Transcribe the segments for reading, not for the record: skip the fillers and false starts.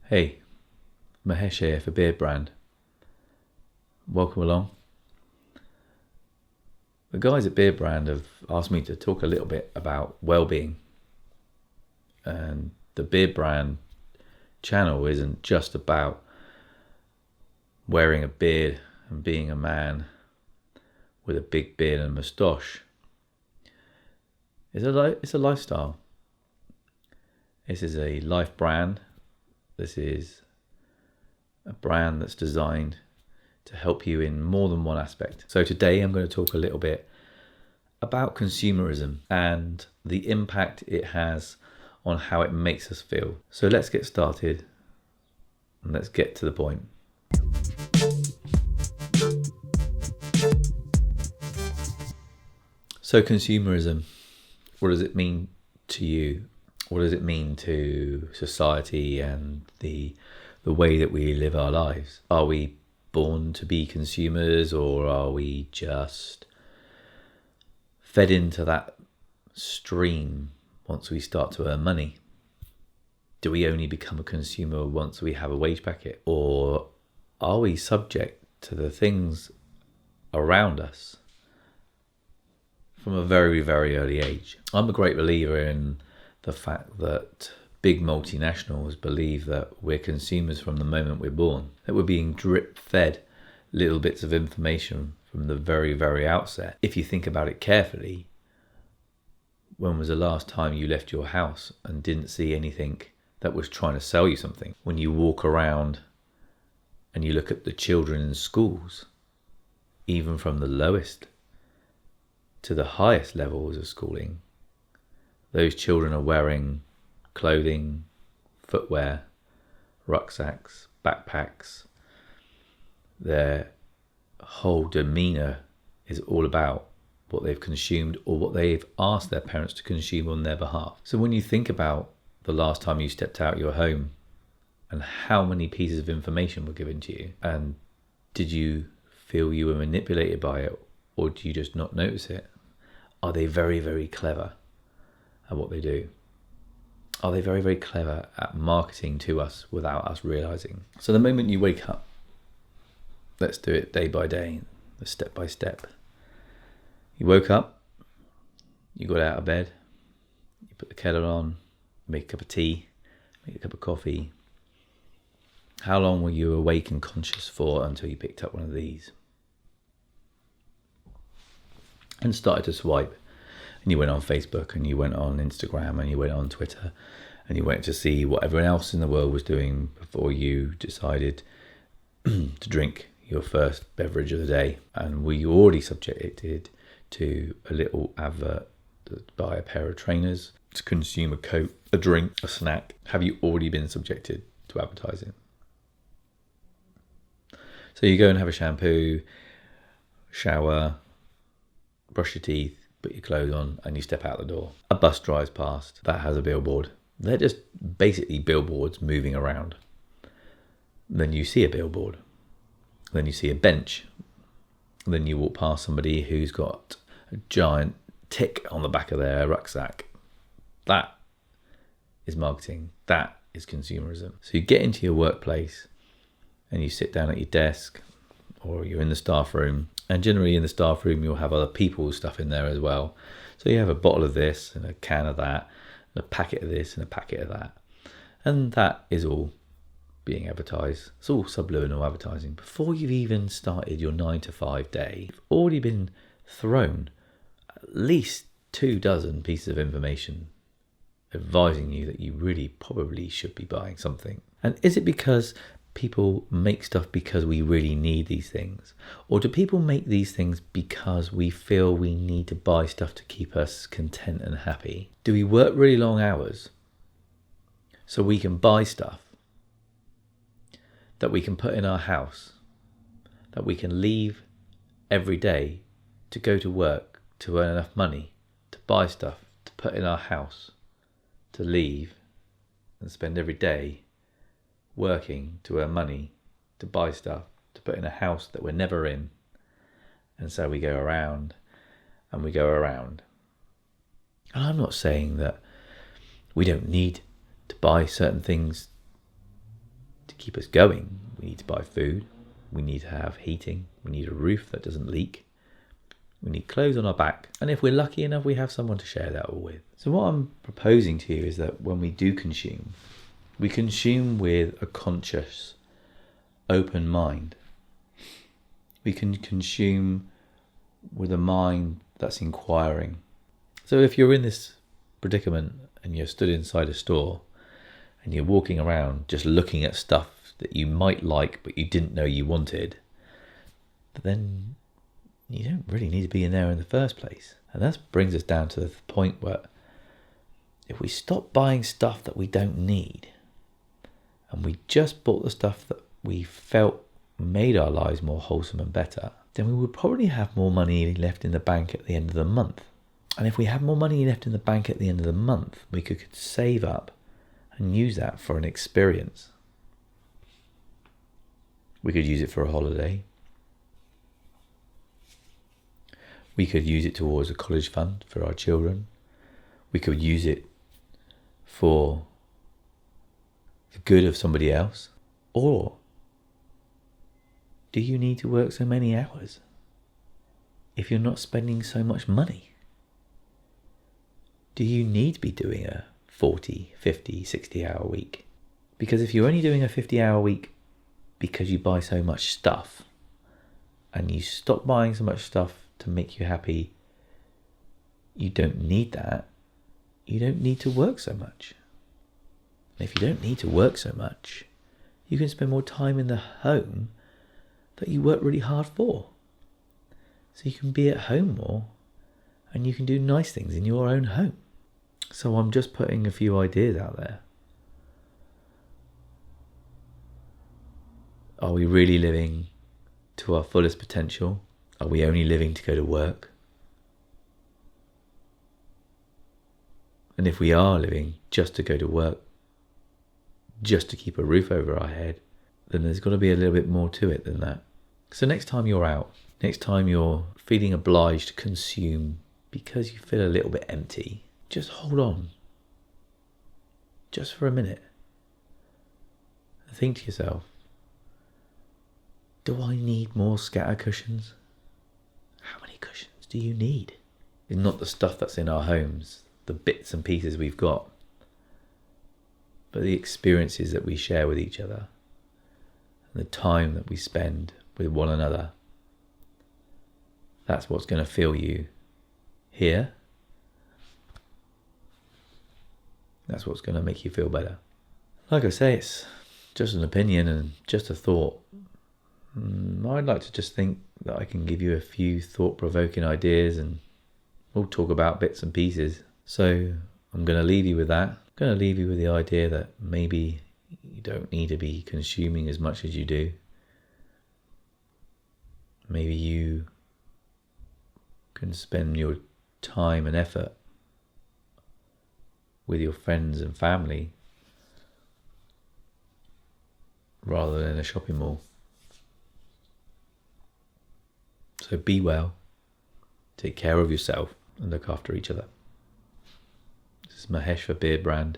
Hey, Mahesh here for Beardbrand. Welcome along. The guys at Beardbrand have asked me to talk a little bit about well-being. And the Beardbrand channel isn't just about wearing a beard and being a man with a big beard and a moustache. It's a lifestyle. This is a life brand. This is a brand that's designed to help you in more than one aspect. So today I'm going to talk a little bit about consumerism and the impact it has on how it makes us feel. So let's get started and let's get to the point. So consumerism, what does it mean to you? What does it mean to society and the way that we live our lives? Are we born to be consumers, or are we just fed into that stream once we start to earn money? Do we only become a consumer once we have a wage packet? Or are we subject to the things around us from a very, very early age? I'm a great believer in the fact that big multinationals believe that we're consumers from the moment we're born, that we're being drip fed little bits of information from the very, very outset. If you think about it carefully, when was the last time you left your house and didn't see anything that was trying to sell you something? When you walk around and you look at the children in schools, even from the lowest to the highest levels of schooling, those children are wearing clothing, footwear, rucksacks, backpacks. Their whole demeanour is all about what they've consumed or what they've asked their parents to consume on their behalf. So when you think about the last time you stepped out your home and how many pieces of information were given to you, and did you feel you were manipulated by it, or do you just not notice it? Are they very, very clever at what they do? Are they very, very clever at marketing to us without us realizing? So the moment you wake up, let's do it day by day, step by step. You woke up, you got out of bed, you put the kettle on, make a cup of tea, make a cup of coffee. How long were you awake and conscious for until you picked up one of these and started to swipe? And you went on Facebook, and you went on Instagram, and you went on Twitter, and you went to see what everyone else in the world was doing before you decided to drink your first beverage of the day. And were you already subjected to a little advert to buy a pair of trainers, to consume a coat, a drink, a snack? Have you already been subjected to advertising? So you go and have a shampoo, shower, brush your teeth, put your clothes on, and you step out the door. A bus drives past that has a billboard. They're just basically billboards moving around. Then you see a billboard. Then you see a bench. Then you walk past somebody who's got a giant tick on the back of their rucksack. That is marketing. That is consumerism. So you get into your workplace and you sit down at your desk, or you're in the staff room. And generally in the staff room, you'll have other people's stuff in there as well. So you have a bottle of this and a can of that, and a packet of this and a packet of that. And that is all being advertised. It's all subliminal advertising. Before you've even started your 9 to 5 day, you've already been thrown at least 24 pieces of information advising you that you really probably should be buying something. And is it because people make stuff because we really need these things? Or do people make these things because we feel we need to buy stuff to keep us content and happy? Do we work really long hours so we can buy stuff that we can put in our house, that we can leave every day to go to work, to earn enough money, to buy stuff, to put in our house, to leave and spend every day working to earn money, to buy stuff, to put in a house that we're never in? And so we go around and we go around. And I'm not saying that we don't need to buy certain things keep us going. We need to buy food. We need to have heating. We need a roof that doesn't leak. We need clothes on our back. And if we're lucky enough, we have someone to share that all with. So what I'm proposing to you is that when we do consume, we consume with a conscious, open mind. We can consume with a mind that's inquiring. So if you're in this predicament and you're stood inside a store and you're walking around just looking at stuff that you might like but you didn't know you wanted, then you don't really need to be in there in the first place. And that brings us down to the point where if we stop buying stuff that we don't need and we just bought the stuff that we felt made our lives more wholesome and better, then we would probably have more money left in the bank at the end of the month. And if we had more money left in the bank at the end of the month, we could save up and use that for an experience. We could use it for a holiday. We could use it towards a college fund for our children. We could use it for the good of somebody else. Or do you need to work so many hours if you're not spending so much money? Do you need to be doing a 40, 50, 60-hour week? Because if you're only doing a 50-hour week because you buy so much stuff and you stop buying so much stuff to make you happy, you don't need that. You don't need to work so much. And if you don't need to work so much, you can spend more time in the home that you work really hard for. So you can be at home more and you can do nice things in your own home. So I'm just putting a few ideas out there. Are we really living to our fullest potential? Are we only living to go to work? And if we are living just to go to work, just to keep a roof over our head, then there's got to be a little bit more to it than that. So next time you're out, next time you're feeling obliged to consume because you feel a little bit empty, just hold on. Just for a minute. And think to yourself, do I need more scatter cushions? How many cushions do you need? It's not the stuff that's in our homes, the bits and pieces we've got, but the experiences that we share with each other and the time that we spend with one another. That's what's going to fill you here. That's what's going to make you feel better. Like I say, it's just an opinion and just a thought. I'd like to just think that I can give you a few thought-provoking ideas and we'll talk about bits and pieces. So I'm going to leave you with that. I'm going to leave you with the idea that maybe you don't need to be consuming as much as you do. Maybe you can spend your time and effort with your friends and family rather than a shopping mall. So be well, take care of yourself and look after each other. This is Mahesh for Beardbrand.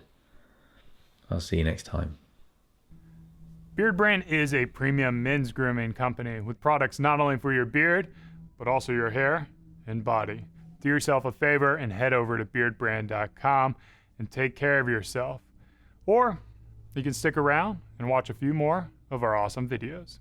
I'll see you next time. Beardbrand is a premium men's grooming company with products not only for your beard, but also your hair and body. Do yourself a favor and head over to beardbrand.com and take care of yourself. Or you can stick around and watch a few more of our awesome videos.